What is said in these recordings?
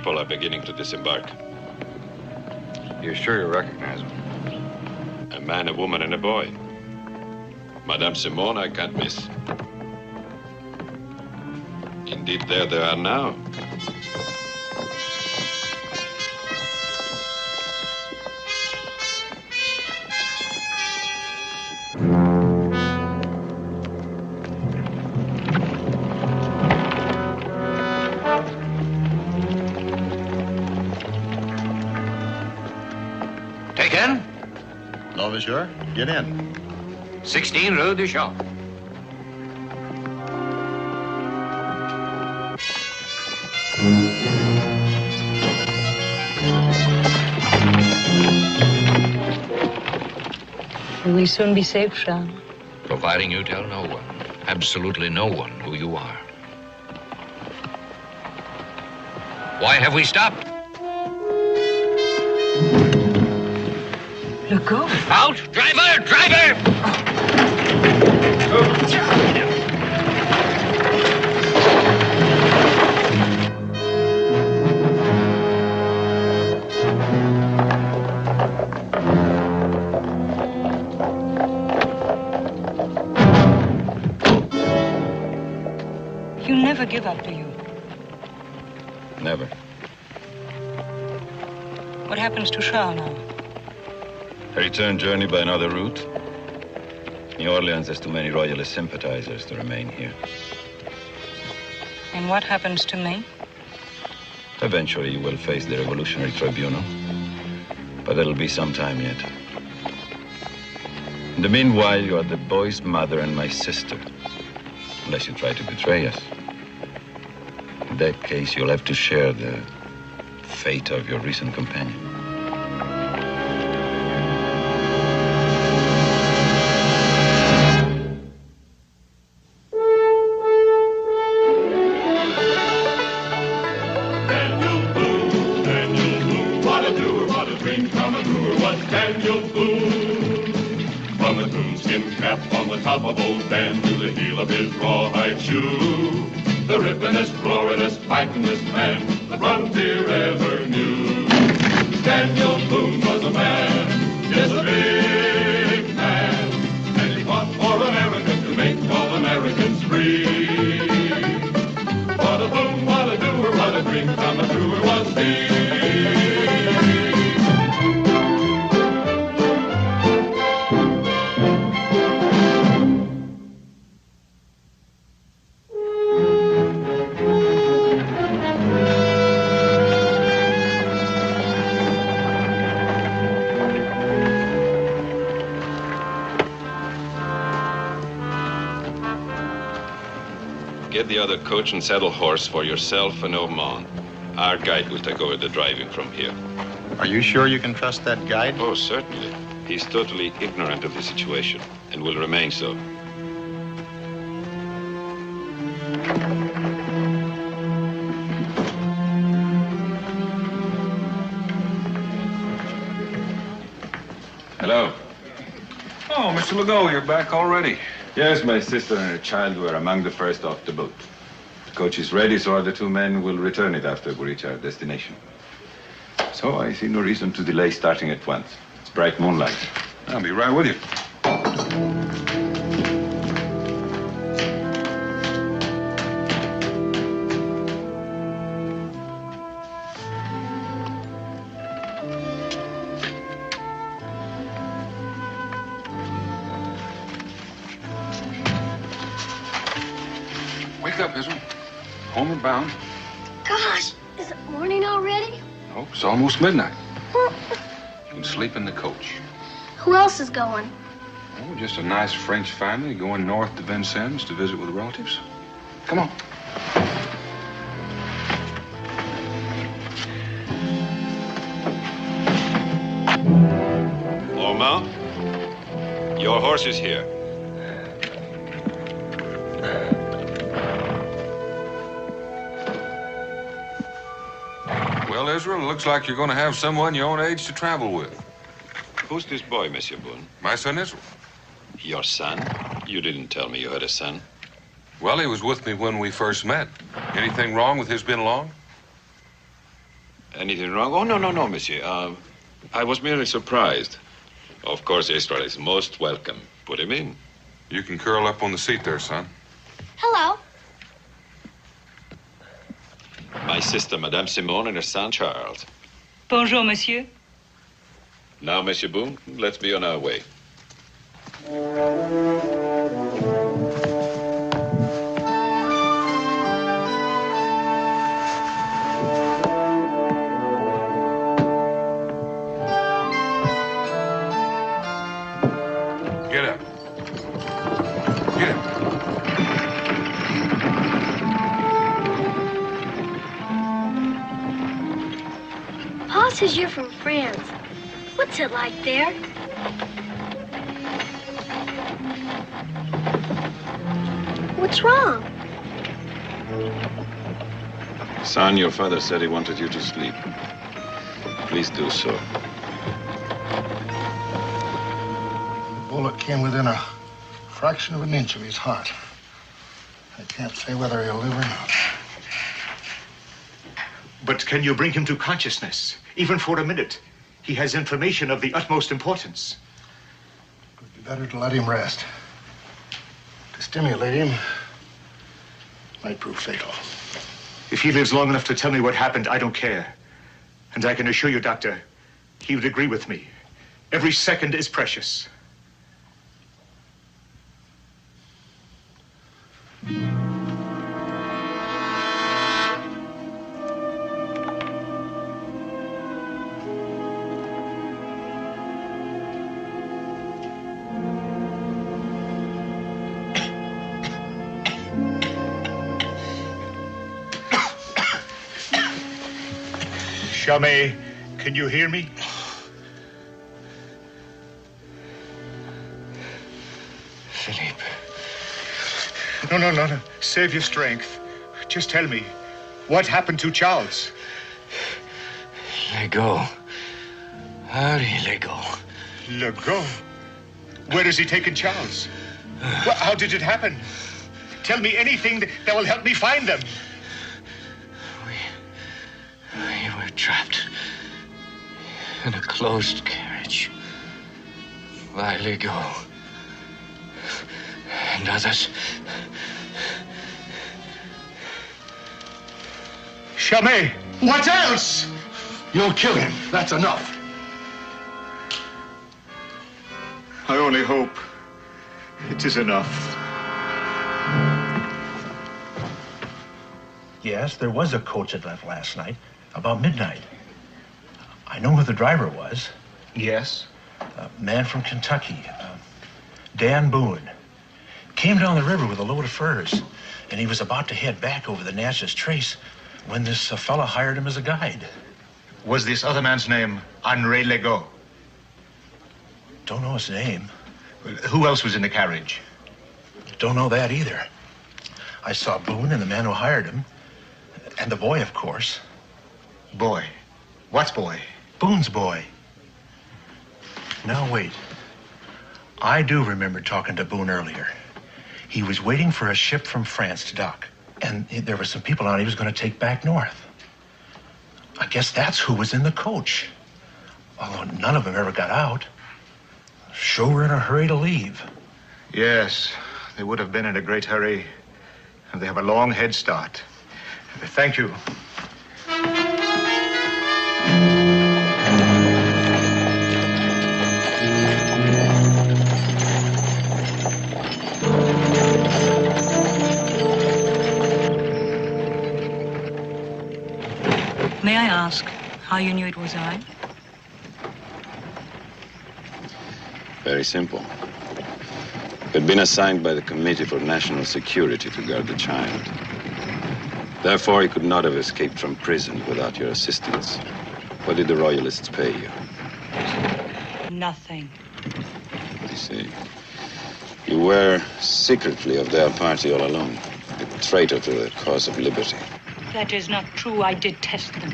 people are beginning to disembark. You're sure you recognize him? A man, a woman, and a boy. Madame Simone, I can't miss. Indeed, there they are now. Taken? No, monsieur. Get in. 16 Rue du Champ. Will we soon be safe, Charles? Providing you tell no one, absolutely no one, who you are. Why have we stopped? Look out! Out! Driver! Driver! You never give up, do you? Never. What happens to Charles now? A return journey by another route. New Orleans has too many royalist sympathizers to remain here. And what happens to me? Eventually, you will face the Revolutionary Tribunal. But it'll be some time yet. In the meanwhile, you are the boy's mother and my sister. Unless you try to betray us. In that case, you'll have to share the fate of your recent companion. The rippenest, roaringest, fightingest man the frontier ever knew. Daniel Boone was a man, yes, a big man, and he fought for America to make all Americans free. What a Boone, what a doer, what a dream come truer was he. Get the other coach and saddle horse for yourself and Ormond. Our guide will take over the driving from here. Are you sure you can trust that guide? Oh, certainly. He's totally ignorant of the situation and will remain so. Hello. Oh, Mr. Legault, you're back already. Yes, my sister and her child were among the first off the boat. The coach is ready, so the two men will return it after we reach our destination. So I see no reason to delay starting at once. It's bright moonlight. I'll be right with you. Wake up, Israel. Homeward bound. Gosh, is it morning already? Oh, it's almost midnight. You can sleep in the coach. Who else is going? Oh, just a nice French family going north to Vincennes to visit with relatives. Come on. Ormond, your horse is here. Well, Israel, it looks like you're going to have someone your own age to travel with. Who's this boy, Monsieur Boone? My son, Israel. Your son? You didn't tell me you had a son. Well, he was with me when we first met. Anything wrong with his been along? Anything wrong? Oh, no, monsieur. I was merely surprised. Of course, Estrel is most welcome. Put him in. You can curl up on the seat there, son. Hello. My sister, Madame Simone, and her son, Charles. Bonjour, monsieur. Now, Monsieur Boone, let's be on our way. Get up. Get up. Pa says you're from France. What's it like there? What's wrong? Son, your father said he wanted you to sleep. Please do so. The bullet came within a fraction of an inch of his heart. I can't say whether he'll live or not. But can you bring him to consciousness, even for a minute? He has information of the utmost importance. It would be better to let him rest. To stimulate him might prove fatal. If he lives long enough to tell me what happened, I don't care. And I can assure you, Doctor, he would agree with me. Every second is precious. Jamais, can you hear me? Philippe. No. Save your strength. Just tell me, what happened to Charles? Let go. Hurry, let go. Let go? Where has he taken Charles? Well, how did it happen? Tell me anything that will help me find them. We were trapped in a closed carriage by Lego and others. Jamais, what else? You'll kill him. That's enough. I only hope it is enough. Yes, there was a coach that left last night, about midnight. I know who the driver was. Yes? A man from Kentucky, Dan Boone. Came down the river with a load of furs, and he was about to head back over the Natchez Trace when this fella hired him as a guide. Was this other man's name Henri Legault? Don't know his name. Well, who else was in the carriage? Don't know that either. I saw Boone and the man who hired him, and the boy, of course. Boy? What boy? Boone's boy. Now, wait. I do remember talking to Boone earlier. He was waiting for a ship from France to dock, and there were some people on he was going to take back north. I guess that's who was in the coach. Although none of them ever got out. Sure were in a hurry to leave. Yes, they would have been in a great hurry. And they have a long head start. Thank you. May I ask how you knew it was I? Very simple. Had been assigned by the Committee for National Security to guard the child. Therefore, he could not have escaped from prison without your assistance. What did the Royalists pay you? Nothing. I see. You were secretly of their party all along, a traitor to the cause of liberty. That is not true. I detest them.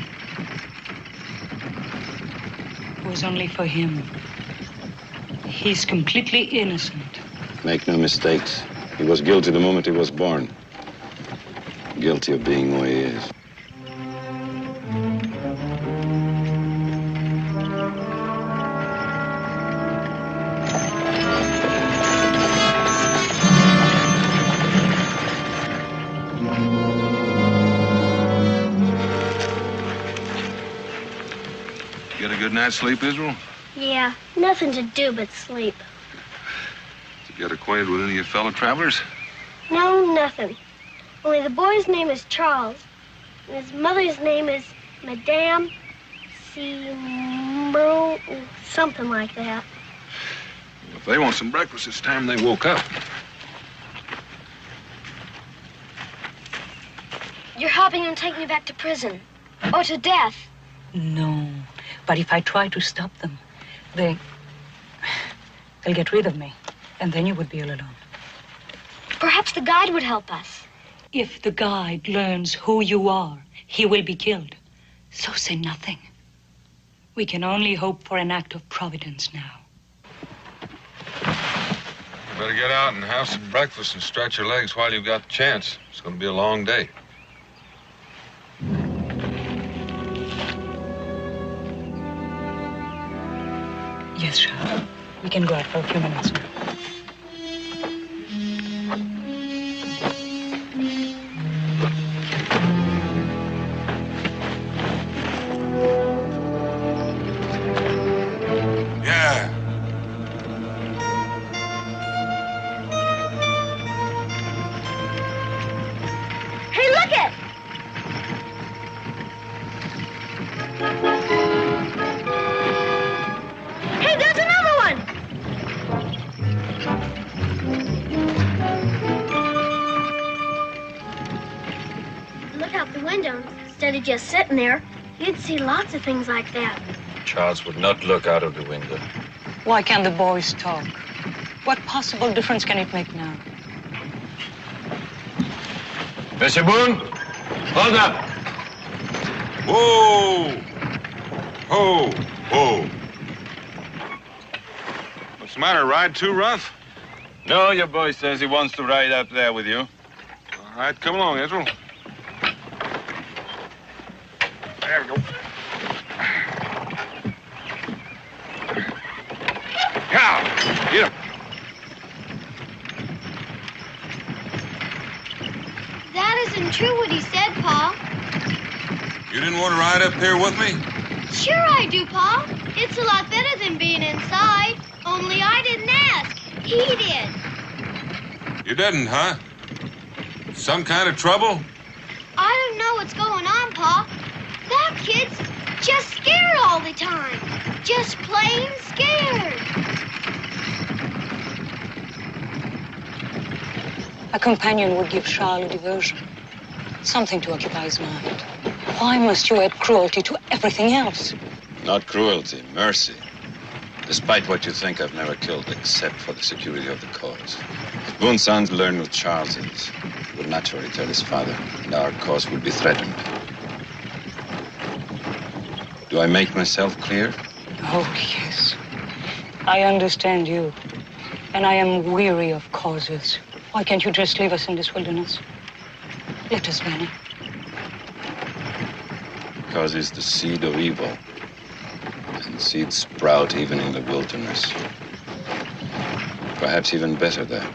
It was only for him. He's completely innocent. Make no mistakes. He was guilty the moment he was born. Guilty of being who he is. that sleep, Israel? Yeah, nothing to do but sleep. Did you get acquainted with any of your fellow travelers? No, nothing. Only the boy's name is Charles, and his mother's name is Madame Seymour, something like that. If they want some breakfast, it's time they woke up. You're helping them take me back to prison. Or to death. No, but if I try to stop them, they'll get rid of me, and then you would be all alone. Perhaps the guide would help us. If the guide learns who you are, he will be killed. So say nothing. We can only hope for an act of providence now. You better get out and have some breakfast and stretch your legs while you've got the chance. It's going to be a long day. Yes, Charles. We can go out for a few minutes now. Yeah. Hey, look it! Hey, there's another one! Look out the window. Instead of just sitting there, you'd see lots of things like that. Charles would not look out of the window. Why can't the boys talk? What possible difference can it make now? Mr. Boone, hold up. Whoa! Whoa! Whoa! What's the matter? Ride too rough? No, your boy says he wants to ride up there with you. All right, come along, Israel. There we go. Yeah, get up. That isn't true what he said, Pa. You didn't want to ride up here with me? Sure I do, Pa. It's a lot better than being inside. Only I didn't ask. He did. You didn't, huh? Some kind of trouble? I don't know what's going on, Pa. That kid's just scared all the time. Just plain scared. A companion would give Charles a diversion. Something to occupy his mind. Why must you add cruelty to everything else? Not cruelty, mercy. Despite what you think, I've never killed except for the security of the cause. If Boone's sons learn who Charles is, he will naturally tell his father, and our cause will be threatened. Do I make myself clear? Oh, yes. I understand you. And I am weary of causes. Why can't you just leave us in this wilderness? Let us vanish. Because it's the seed of evil. And seeds sprout even in the wilderness. Perhaps even better there.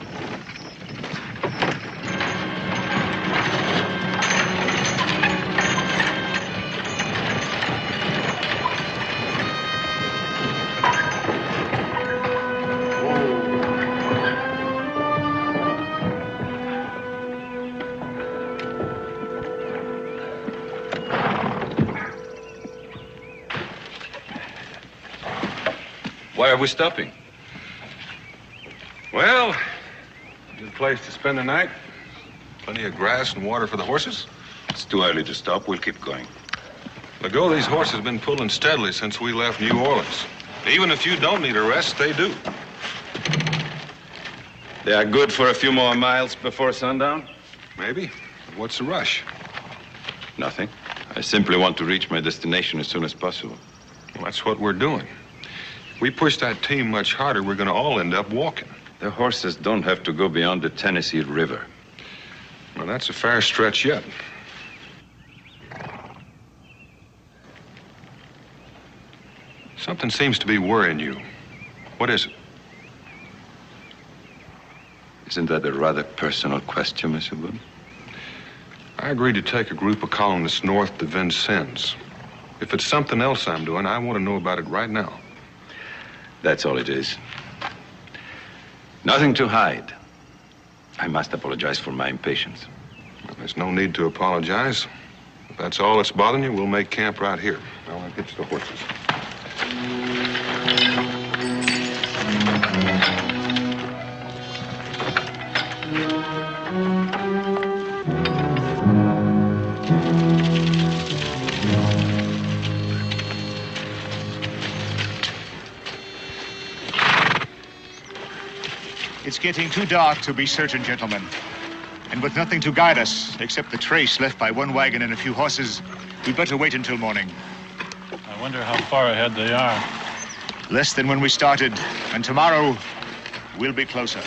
Why are we stopping? Well, good place to spend the night. Plenty of grass and water for the horses. It's too early to stop. We'll keep going. Legault, these horses have been pulling steadily since we left New Orleans. Even if you don't need a rest, they do. They are good for a few more miles before sundown? Maybe. What's the rush? Nothing. I simply want to reach my destination as soon as possible. Well, that's what we're doing. If we push that team much harder, we're going to all end up walking. The horses don't have to go beyond the Tennessee River. Well, that's a fair stretch yet. Something seems to be worrying you. What is it? Isn't that a rather personal question, Mr. Boone? I agreed to take a group of colonists north to Vincennes. If it's something else I'm doing, I want to know about it right now. That's all it is. Nothing to hide. I must apologize for my impatience. Well, there's no need to apologize. If that's all that's bothering you, we'll make camp right here. Now, I'll hitch the horses. It's getting too dark to be certain, gentlemen. And with nothing to guide us, except the trace left by one wagon and a few horses, we'd better wait until morning. I wonder how far ahead they are. Less than when we started, and tomorrow, we'll be closer.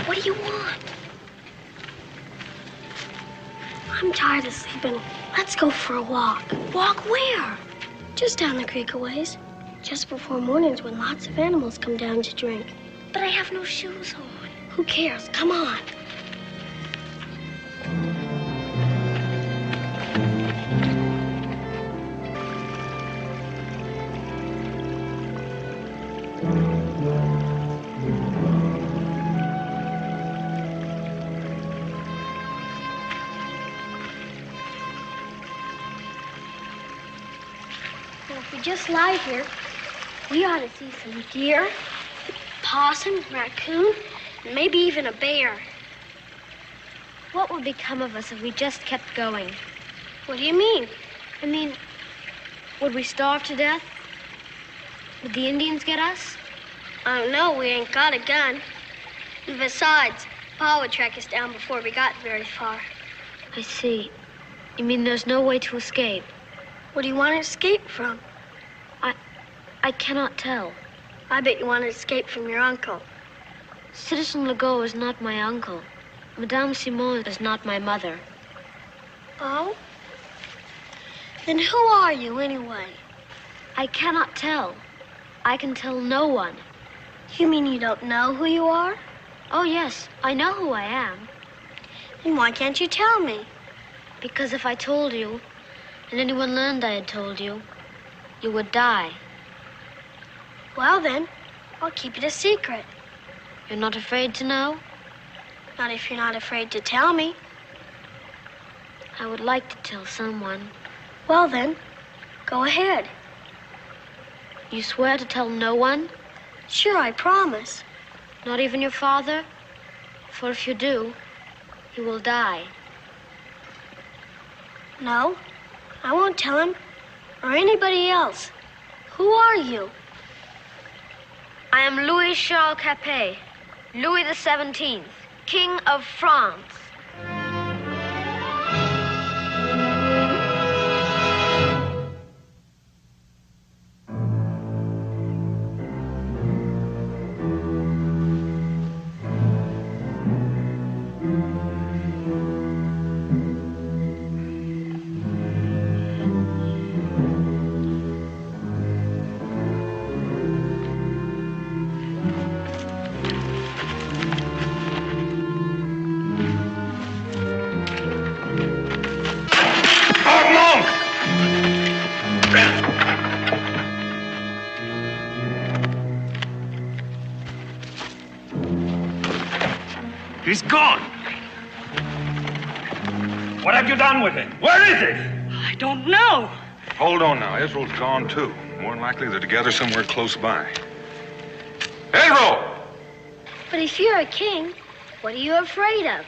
What do you want? I'm tired of sleeping. Let's go for a walk. Walk where? Just down the creek a ways. Just before morning's when lots of animals come down to drink. But I have no shoes on. Who cares? Come on. If we just lie here, we ought to see some deer, possum, raccoon, and maybe even a bear. What would become of us if we just kept going? What do you mean? I mean, would we starve to death? Would the Indians get us? I don't know. We ain't got a gun. And besides, Pa would track us down before we got very far. I see. You mean there's no way to escape? What do you want to escape from? I cannot tell. I bet you want to escape from your uncle. Citizen Legault is not my uncle. Madame Simon is not my mother. Oh? Then who are you, anyway? I cannot tell. I can tell no one. You mean you don't know who you are? Oh, yes, I know who I am. Then why can't you tell me? Because if I told you, and anyone learned I had told you, you would die. Well, then, I'll keep it a secret. You're not afraid to know? Not if you're not afraid to tell me. I would like to tell someone. Well, then, go ahead. You swear to tell no one? Sure, I promise. Not even your father? For if you do, he will die. No, I won't tell him or anybody else. Who are you? I am Louis Charles Capet, Louis the 17th, King of France. He's gone. What have you done with him? Where is he? I don't know. Hold on now. Israel's gone, too. More than likely, they're together somewhere close by. Israel! But if you're a king, what are you afraid of?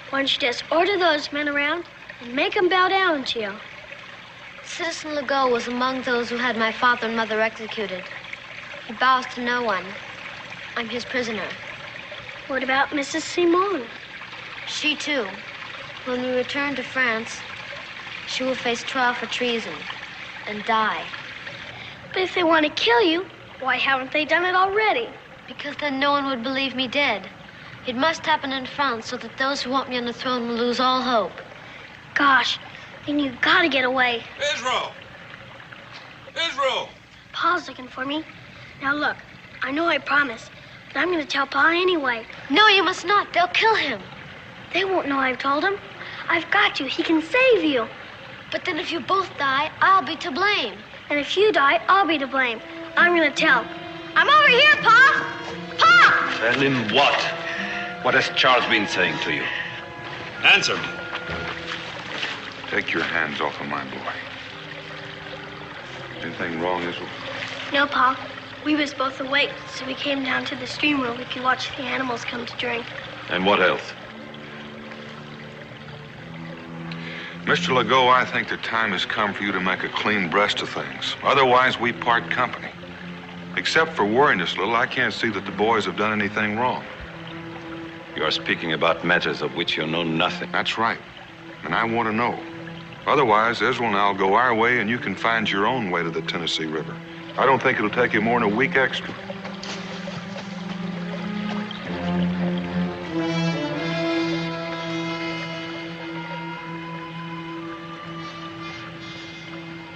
Why don't you just order those men around and make them bow down to you? Citizen Legault was among those who had my father and mother executed. He bows to no one. I'm his prisoner. What about Mrs. Simon? She, too. When we return to France, she will face trial for treason and die. But if they want to kill you, why haven't they done it already? Because then no one would believe me dead. It must happen in France so that those who want me on the throne will lose all hope. Gosh, then you've got to get away. Israel! Israel! Pa's looking for me. Now look, I know I promised, but I'm going to tell Pa anyway. No, you must not. They'll kill him. They won't know I've told him. I've got you. He can save you. But then if you both die, I'll be to blame. And if you die, I'll be to blame. I'm going to tell. I'm over here, Pa! Pa! Tell him what? What has Charles been saying to you? Answer me. Take your hands off of my boy. Anything wrong, Israel? No, Pa. We was both awake, so we came down to the stream where we could watch the animals come to drink. And what else? Mr. Legault, I think the time has come for you to make a clean breast of things. Otherwise, we part company. Except for worrying us a little, I can't see that the boys have done anything wrong. You are speaking about matters of which you know nothing. That's right. And I want to know. Otherwise, Israel and I'll go our way, and you can find your own way to the Tennessee River. I don't think it'll take you more than a week extra.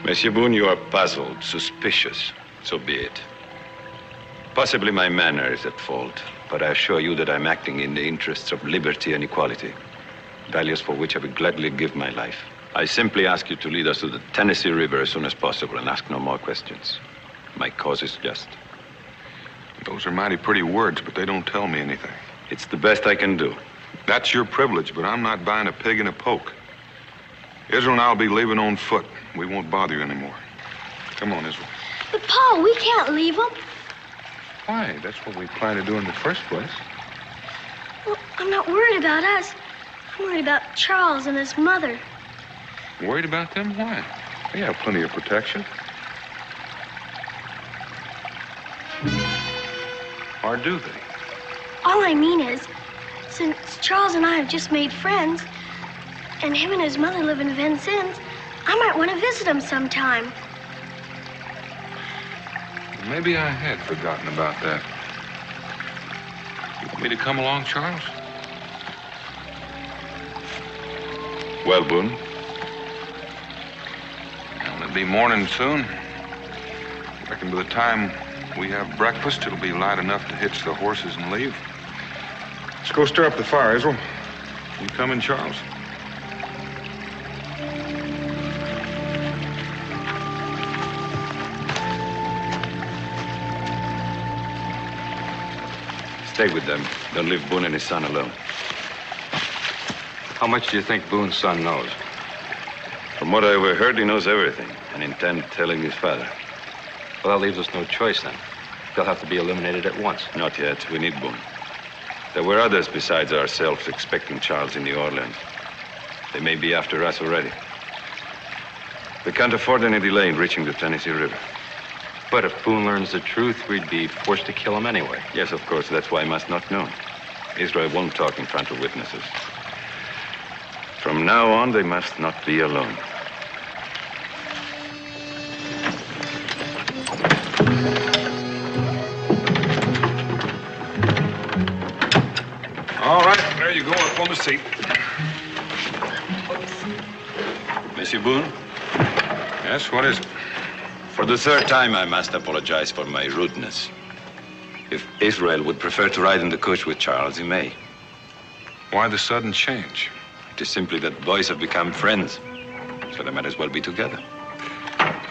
Monsieur Boone, you are puzzled, suspicious. So be it. Possibly my manner is at fault, but I assure you that I'm acting in the interests of liberty and equality, values for which I would gladly give my life. I simply ask you to lead us to the Tennessee River as soon as possible and ask no more questions. My cause is just. Those are mighty pretty words, but they don't tell me anything. It's the best I can do. That's your privilege, but I'm not buying a pig in a poke. Israel and I'll be leaving on foot. We won't bother you anymore. Come on, Israel. But, Pa, we can't leave them. Why? That's what we planned to do in the first place. Well, I'm not worried about us. I'm worried about Charles and his mother. Worried about them? Why? They have plenty of protection. Or do they? All I mean is, since Charles and I have just made friends, and him and his mother live in Vincennes, I might want to visit him sometime. Maybe I had forgotten about that. You want me to come along, Charles? Well, Boone? Well, it'll be morning soon. I reckon by the time we have breakfast, it'll be light enough to hitch the horses and leave. Let's go stir up the fire, Israel. You coming, Charles? Stay with them. Don't leave Boone and his son alone. How much do you think Boone's son knows? From what I overheard, he knows everything and intends telling his father. Well, that leaves us no choice then. They'll have to be eliminated at once. Not yet. We need Boone. There were others besides ourselves expecting Charles in New Orleans. They may be after us already. We can't afford any delay in reaching the Tennessee River. But if Boone learns the truth, we'd be forced to kill him anyway. Yes, of course. That's why he must not know. Israel won't talk in front of witnesses. From now on, they must not be alone. All right, there you go, up on the seat. Monsieur Boone? Yes, what is it? For the third time, I must apologize for my rudeness. If Israel would prefer to ride in the coach with Charles, he may. Why the sudden change? It is simply that boys have become friends, so they might as well be together.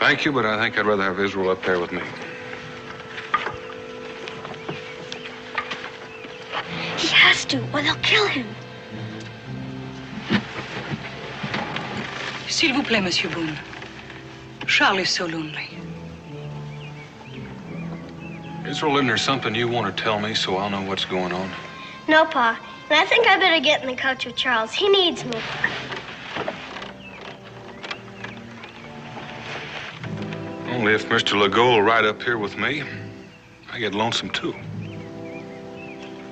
Thank you, but I think I'd rather have Israel up there with me. He has to, or they'll kill him. S'il vous plaît, Monsieur Boone. Charles is so lonely. Israel, isn't there something you want to tell me so I'll know what's going on? No, Pa. And I think I better get in the coach with Charles. He needs me. Only if Mr. Legault will ride up here with me, I get lonesome too.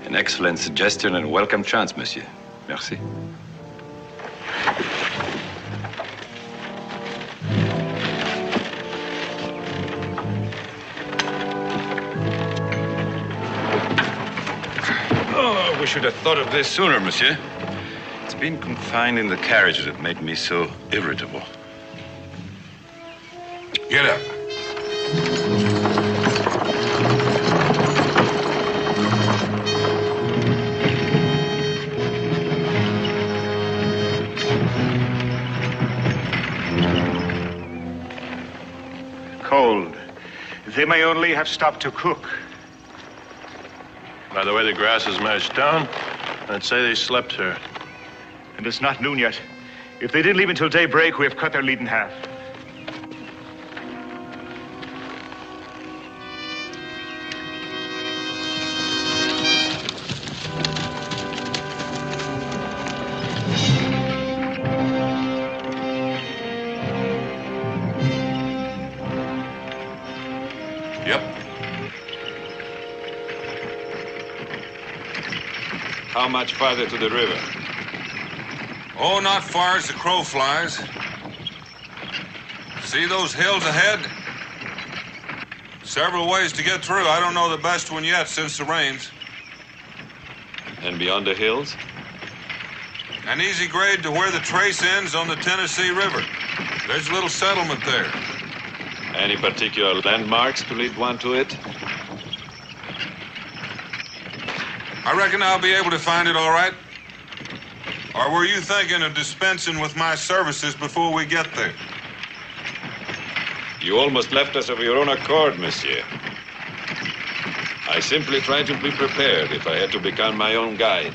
An excellent suggestion and a welcome chance, monsieur. Merci. Oh, we should have thought of this sooner, monsieur. It's been confined in the carriage that made me so irritable. Get up. Cold. They may only have stopped to cook. By the way the grass is mashed down, I'd say they slept here. And it's not noon yet. If they didn't leave until daybreak, we have cut their lead in half. How much farther to the river? Oh, not far as the crow flies. See those hills ahead? Several ways to get through. I don't know the best one yet since the rains. And beyond the hills? An easy grade to where the trace ends on the Tennessee River. There's a little settlement there. Any particular landmarks to lead one to it? I reckon I'll be able to find it all right. Or were you thinking of dispensing with my services before we get there? You almost left us of your own accord, monsieur. I simply tried to be prepared if I had to become my own guide.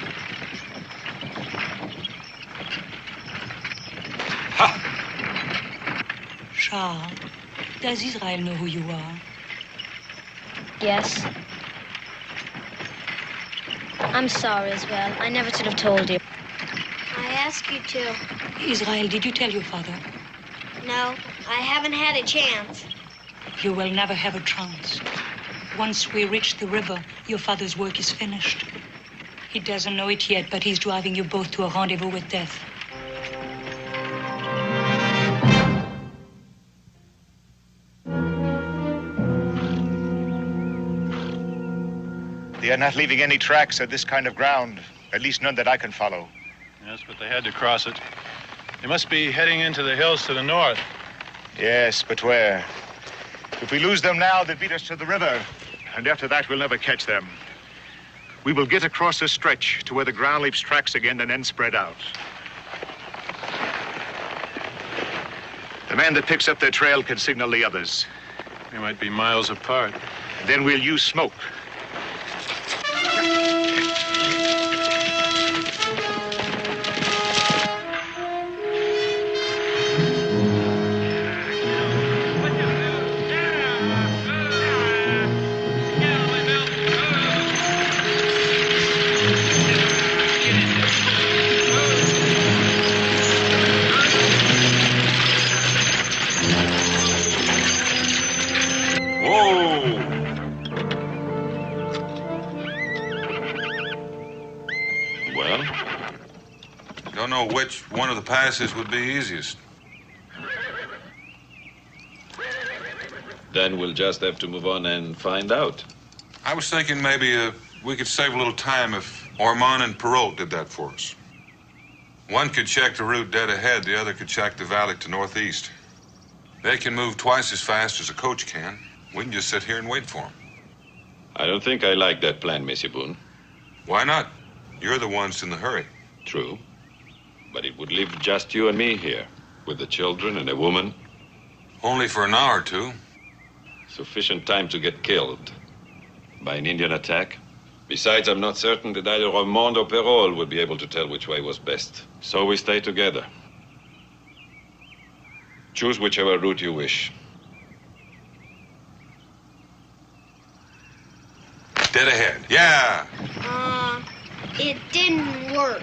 Ha! Charles, does Israel know who you are? Yes. I'm sorry, Israel. I never should have told you. I asked you to. Israel, did you tell your father? No, I haven't had a chance. You will never have a chance. Once we reach the river, your father's work is finished. He doesn't know it yet, but he's driving you both to a rendezvous with death. They are not leaving any tracks at this kind of ground, at least none that I can follow. Yes, but they had to cross it. They must be heading into the hills to the north. Yes, but where? If we lose them now, they beat us to the river. And after that, we'll never catch them. We will get across a stretch to where the ground leaves tracks again and then spread out. The man that picks up their trail can signal the others. They might be miles apart. Then we'll use smoke. Which one of the passes would be easiest? Then we'll just have to move on and find out. I was thinking maybe we could save a little time if Ormond and Perrault did that for us. One could check the route dead ahead, the other could check the valley to northeast. They can move twice as fast as a coach can. We can just sit here and wait for them. I don't think I like that plan, Monsieur Boone. Why not? You're the ones in the hurry. True. But it would leave just you and me here, with the children and a woman. Only for an hour or two. Sufficient time to get killed by an Indian attack. Besides, I'm not certain that either Ramond or Perrault would be able to tell which way was best. So we stay together. Choose whichever route you wish. Dead ahead. Yeah. It didn't work.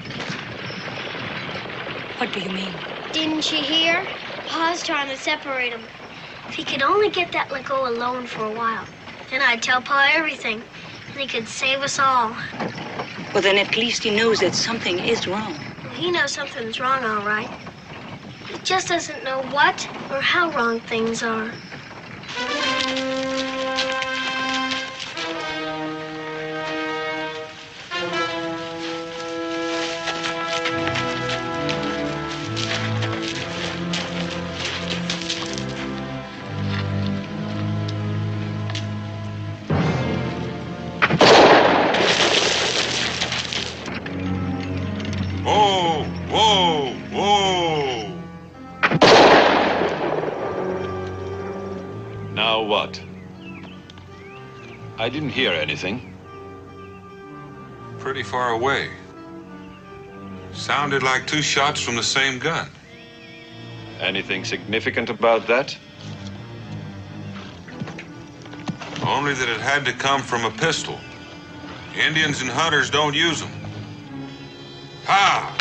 What do you mean? Didn't you hear? Pa's trying to separate them. If he could only get that Legault alone for a while, then I'd tell Pa everything. And he could save us all. Well, then at least he knows that something is wrong. Well, he knows something's wrong, all right. He just doesn't know what or how wrong things are. Whoa, whoa, whoa. Now what? I didn't hear anything. Pretty far away. Sounded like 2 shots from the same gun. Anything significant about that? Only that it had to come from a pistol. Indians and hunters don't use them. Ha!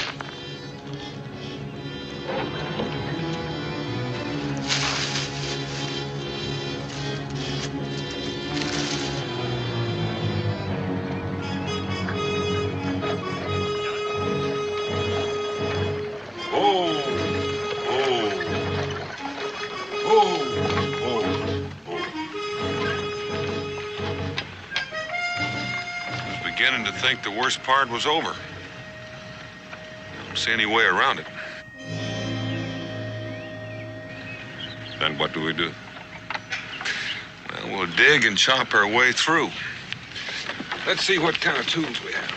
Beginning to think the worst part was over. I don't see any way around it. Then what do we do? Well, we'll dig and chop our way through. Let's see what kind of tools we have.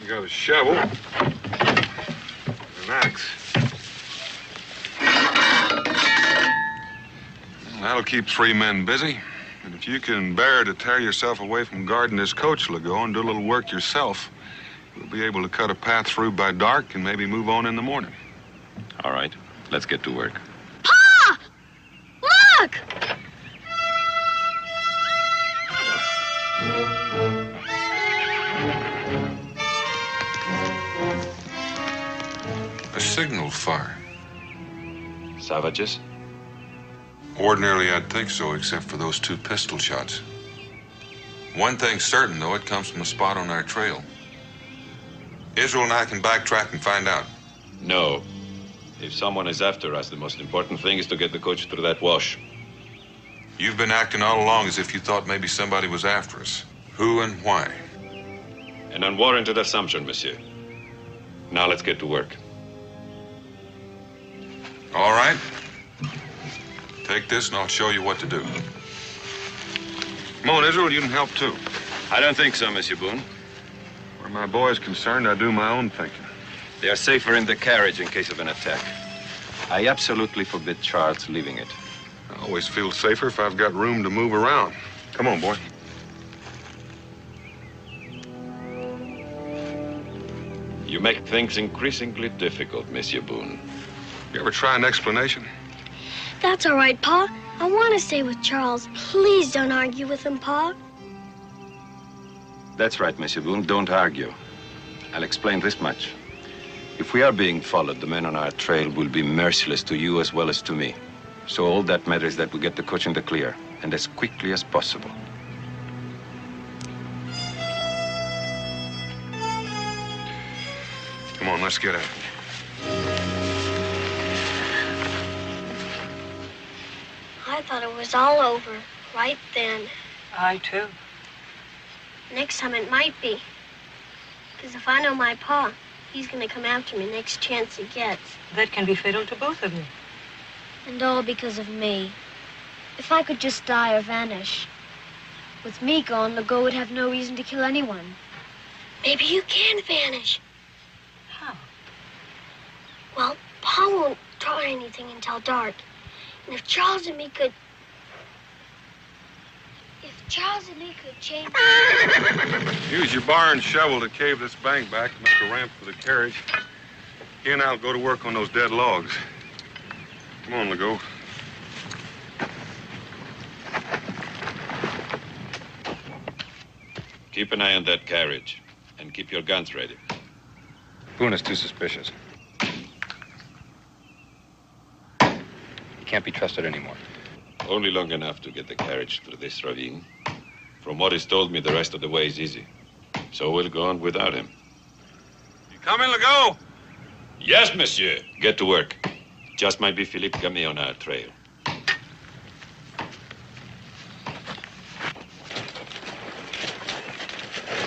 We got a shovel. An axe. Well, that'll keep 3 men busy. And if you can bear to tear yourself away from guarding this coach, Legault, and do a little work yourself, you'll be able to cut a path through by dark and maybe move on in the morning. All right, let's get to work. Pa! Look! A signal fire. Savages? Ordinarily, I'd think so, except for those 2 pistol shots. One thing's certain, though, it comes from a spot on our trail. Israel and I can backtrack and find out. No. If someone is after us, the most important thing is to get the coach through that wash. You've been acting all along as if you thought maybe somebody was after us. Who and why? An unwarranted assumption, monsieur. Now let's get to work. All right. Take this and I'll show you what to do. Come on, Israel, you can help too. I don't think so, Monsieur Boone. Where my boy's concerned, I do my own thinking. They are safer in the carriage in case of an attack. I absolutely forbid Charles leaving it. I always feel safer if I've got room to move around. Come on, boy. You make things increasingly difficult, Monsieur Boone. You ever try an explanation? That's all right, Pa. I want to stay with Charles. Please don't argue with him, Pa. That's right, Monsieur Boone. Don't argue. I'll explain this much. If we are being followed, the men on our trail will be merciless to you as well as to me. So all that matters is that we get the coach in the clear, and as quickly as possible. Come on, let's get at it. I thought it was all over right then. I, too. Next time it might be. Because if I know my Pa, he's going to come after me next chance he gets. That can be fatal to both of you. And all because of me. If I could just die or vanish. With me gone, Legault would have no reason to kill anyone. Maybe you can vanish. How? Well, Pa won't try anything until dark. And if Charles and me could change... Use your bar and shovel to cave this bank back to make a ramp for the carriage. He and I'll go to work on those dead logs. Come on, Legault. Keep an eye on that carriage, and keep your guns ready. Boone is too suspicious. He can't be trusted anymore. Only long enough to get the carriage through this ravine. From what he's told me, the rest of the way is easy. So we'll go on without him. You coming, Legault? Yes, monsieur. Get to work. Just might be Philippe Gamay on our trail.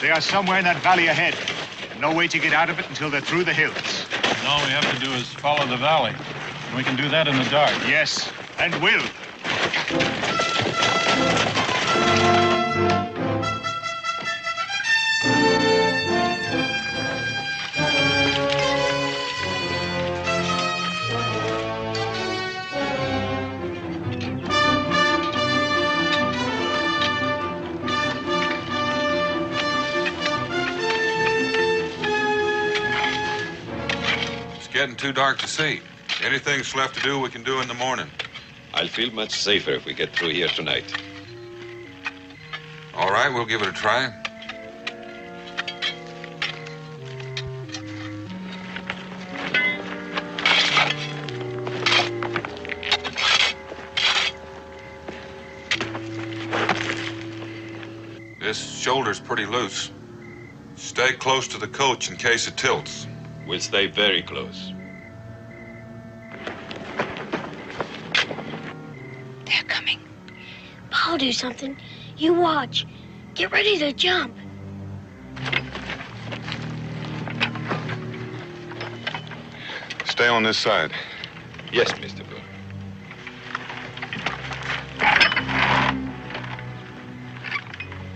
They are somewhere in that valley ahead. And no way to get out of it until they're through the hills. And all we have to do is follow the valley. And we can do that in the dark. Yes, and will. Getting too dark to see. Anything's left to do, we can do in the morning. I'll feel much safer if we get through here tonight. All right, we'll give it a try. This shoulder's pretty loose. Stay close to the coach in case it tilts. We'll stay very close. They're coming. I'll do something. You watch. Get ready to jump. Stay on this side. Yes, Mr. Boone.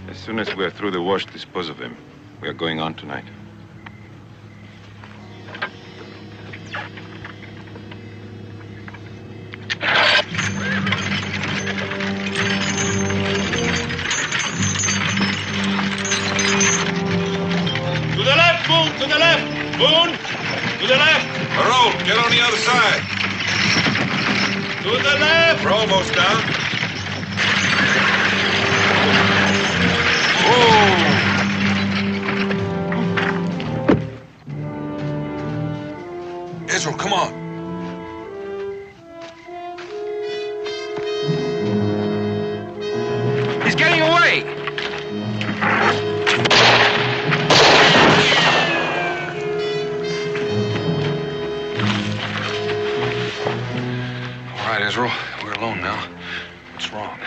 As soon as we are through the wash, dispose of him. We are going on tonight. To the left! Boone! To the left! Harold, get on the other side. To the left! We're almost down. Whoa! Israel, come on. He's getting away! Israel, we're alone now. What's wrong?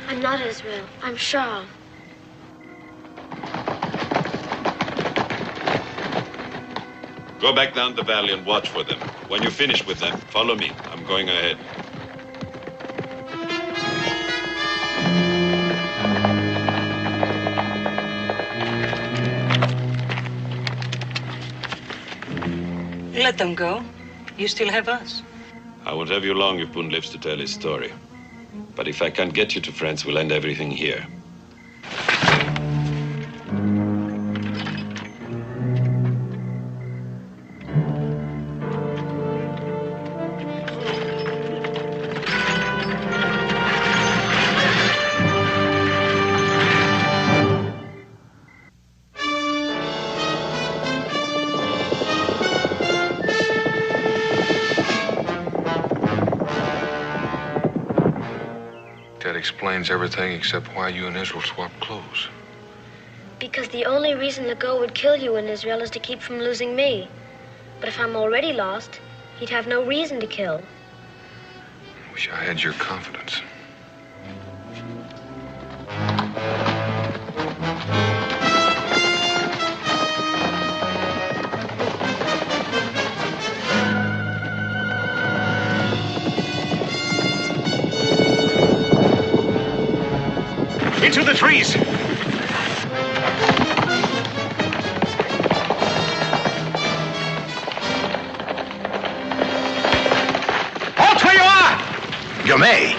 I'm not Israel. I'm Charles. Go back down the valley and watch for them. When you finish with them, follow me. I'm going ahead. Let them go. You still have us. I won't have you long if Boone lives to tell his story. But if I can't get you to France, we'll end everything here. Explains everything except why you and Israel swapped clothes. Because the only reason Legault would kill you in Israel is to keep from losing me. But if I'm already lost, he'd have no reason to kill. Wish I had your confidence. Into the trees! Gamay!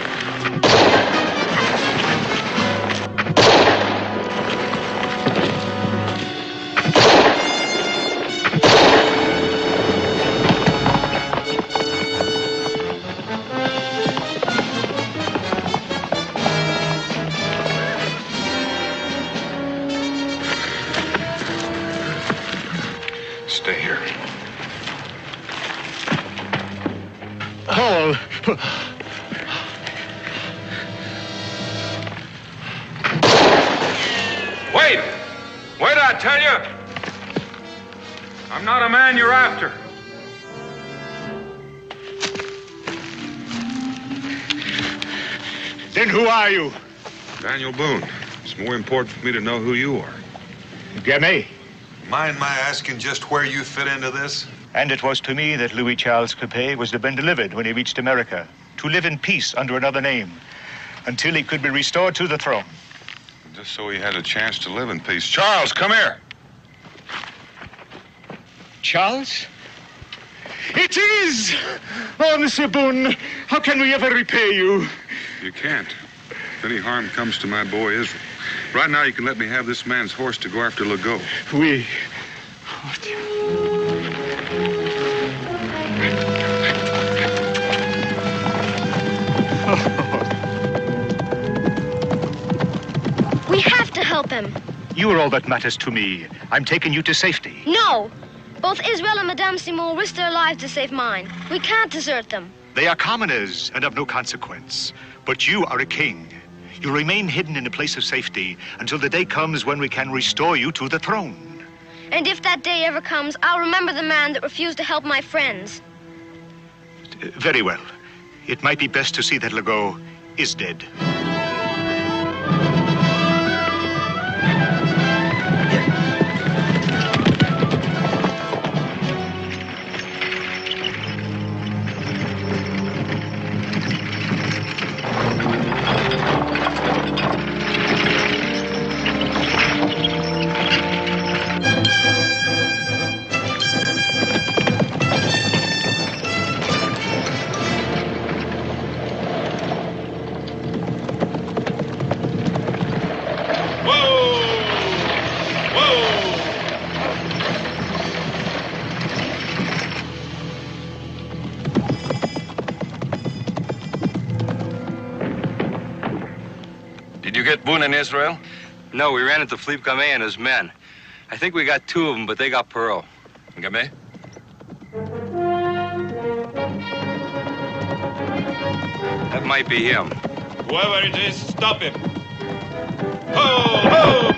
Stay here. Oh. Wait! Wait, I tell you! I'm not a man you're after. Then who are you? Daniel Boone. It's more important for me to know who you are. Gamay. Mind my asking just where you fit into this? And it was to me that Louis Charles Capet was to have been delivered when he reached America, to live in peace under another name, until he could be restored to the throne. Just so he had a chance to live in peace. Charles, come here. Charles? It is! Oh, Monsieur Boone, how can we ever repay you? You can't. If any harm comes to my boy Israel. Right now, you can let me have this man's horse to go after Legault. Oui. We have to help him. You are all that matters to me. I'm taking you to safety. No! Both Israel and Madame Simon risked their lives to save mine. We can't desert them. They are commoners and of no consequence. But you are a king. You remain hidden in a place of safety until the day comes when we can restore you to the throne. And if that day ever comes, I'll remember the man that refused to help my friends. Very well. It might be best to see that Legault is dead. Did you get Boone in Israel? No, we ran into Philippe Gamay and his men. I think we got 2 of them, but they got Perot. Gamay? That might be him. Whoever it is, stop him. Ho! Ho!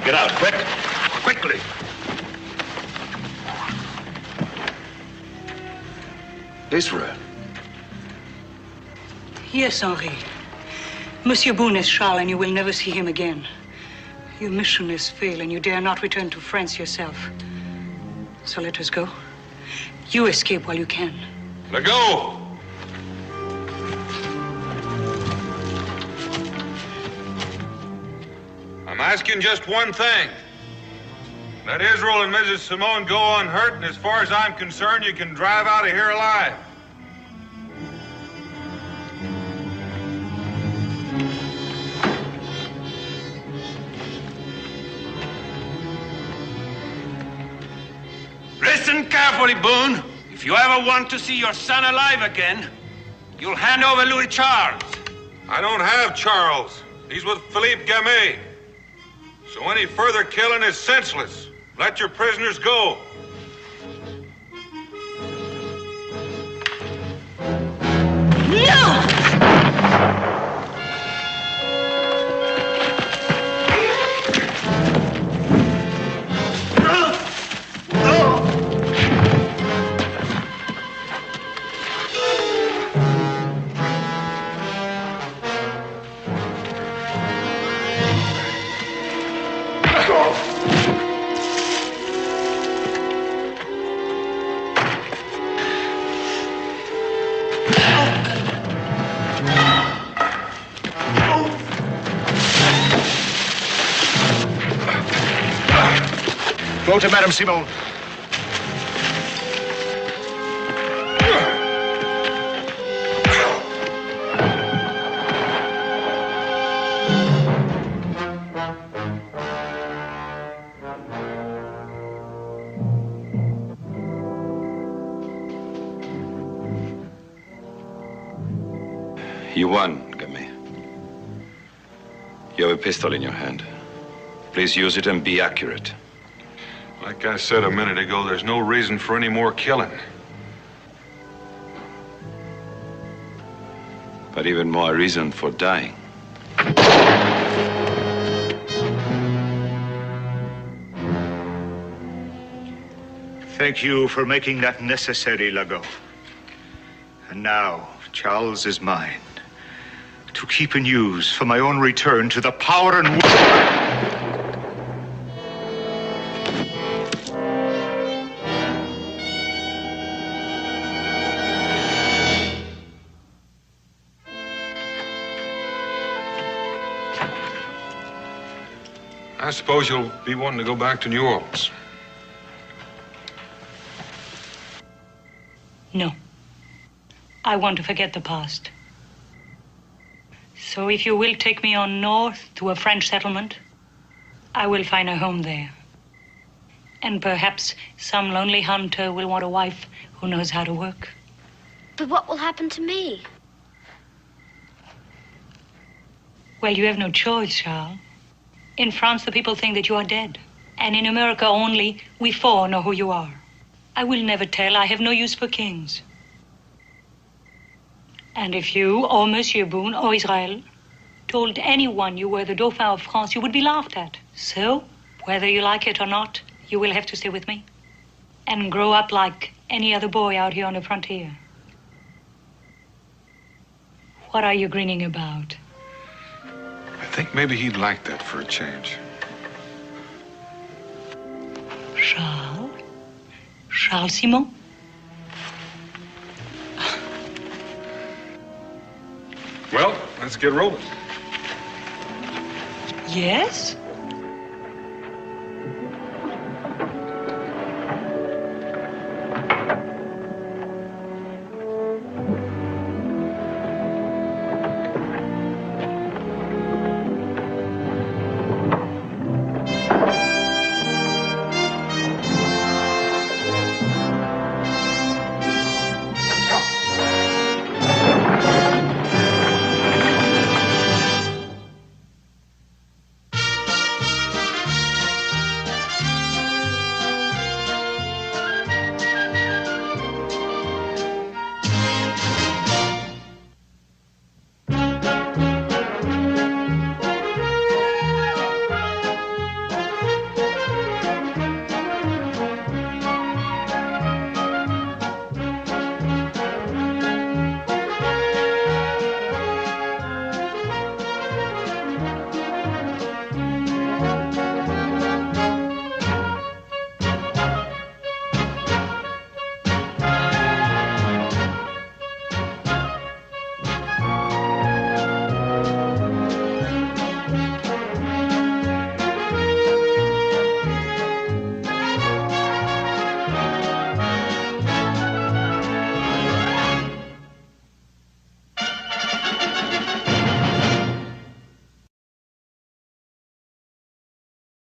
Get out, quick. Quickly. Israel. Yes, Henri. Monsieur Boone is Charles, and you will never see him again. Your mission has failed, and you dare not return to France yourself. So let us go. You escape while you can. Legault! asking just one thing. Let Israel and Mrs. Simone go unhurt, and as far as I'm concerned, you can drive out of here alive. Listen carefully, Boone. If you ever want to see your son alive again, you'll hand over Louis Charles. I don't have Charles. He's with Philippe Gamet. So any further killing is senseless. Let your prisoners go. No! Go to Madame Simone. You won, Gamet. You have a pistol in your hand. Please use it and be accurate. Like I said a minute ago, there's no reason for any more killing. But even more reason for dying. Thank you for making that necessary, Legault. And now, Charles is mine. To keep and use for my own return to the power and... I suppose you'll be wanting to go back to New Orleans. No. I want to forget the past. So if you will take me on north to a French settlement, I will find a home there. And perhaps some lonely hunter will want a wife who knows how to work. But what will happen to me? Well, you have no choice, Charles. In France, the people think that you are dead. And in America only, we four know who you are. I will never tell. I have no use for kings. And if you, or Monsieur Boone, or Israel, told anyone you were the Dauphin of France, you would be laughed at. So, whether you like it or not, you will have to stay with me. And grow up like any other boy out here on the frontier. What are you grinning about? I think maybe he'd like that for a change. Charles? Charles Simon? Well, let's get rolling. Yes?